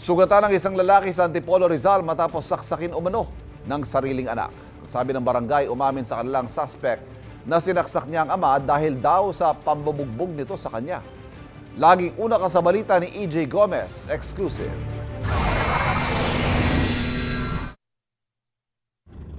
Sugatan ng isang lalaki sa Antipolo, Rizal matapos saksakin umano ng sariling anak. Sabi ng barangay, umamin sa kanilang suspect na sinaksak niya ang ama dahil daw sa pambubugbog nito sa kanya. Laging una ka sa balita ni EJ Gomez, exclusive.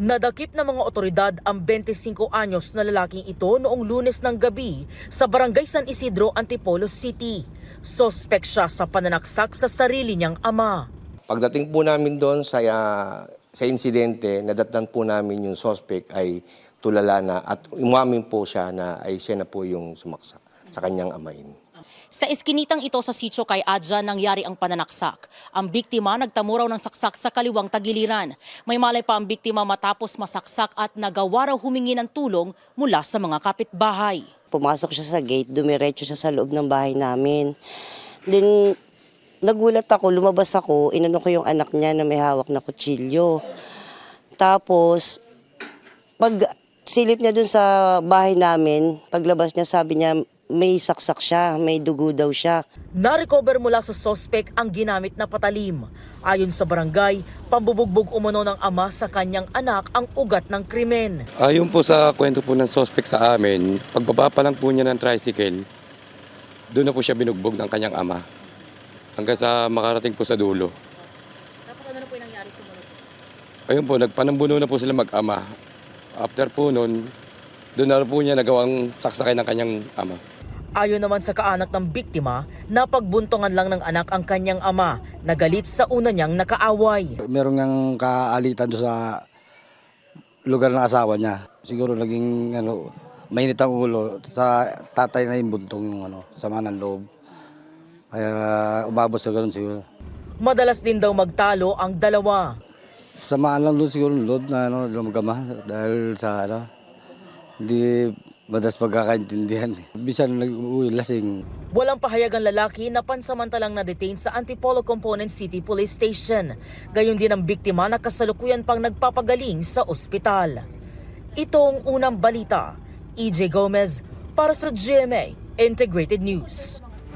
Nadakip ng mga otoridad ang 25 anyos na lalaking ito noong Lunes ng gabi sa Barangay San Isidro, Antipolo City. Sospek siya sa pananaksak sa sarili niyang ama. Pagdating po namin doon sa insidente, nadatnan po namin yung suspect ay tulala na at umamin po siya na ay siya na po yung sumaksak sa kanyang amain. Sa iskinitang ito sa sitio kay Adja nangyari ang pananaksak. Ang biktima nagtamo raw ng saksak sa kaliwang tagiliran. May malay pa ang biktima matapos masaksak at nagawa raw humingi ng tulong mula sa mga kapitbahay. Pumasok siya sa gate, dumiretso siya sa loob ng bahay namin. Then nagulat ako, lumabas ako, inano ko yung anak niya na may hawak na kutsilyo. Tapos pag silip niya dun sa bahay namin, paglabas niya sabi niya, may saksak siya, may dugo daw siya. Na-recover mula sa sospek ang ginamit na patalim. Ayon sa barangay, pambubugbog umano ng ama sa kanyang anak ang ugat ng krimen. Ayon po sa kwento po ng suspect sa amin, pagbaba pa lang po niya ng tricycle, doon na po siya binugbog ng kanyang ama. Hanggang sa makarating po sa dulo. Tapos ano na po yung nangyari sumunod? Ayun po, nagpanambuno na po sila mag-ama. After po noon, doon na po niya nagawang saksakay ng kanyang ama. Ayon naman sa kaanak ng biktima, napagbuntungan lang ng anak ang kanyang ama, nagalit sa una niyang nakaaway. Meron ngang kaalitan doon sa lugar ng asawa niya. Siguro naging mainit ang ulo sa tatay na yung buntong yung sama ng loob. Kaya umabot sa ganun siguro. Madalas din daw magtalo ang dalawa. Samaan lang doon siguro ng loob na lumagama dahil sa hindi madalas pagkakaintindihan. Bisan nag-uwi lasing. Walang pahayag ang lalaki na pansamantalang na-detain sa Antipolo Component City Police Station. Gayon din ang biktima na kasalukuyan pang nagpapagaling sa ospital. Ito ang unang balita. EJ Gomez para sa GMA Integrated News.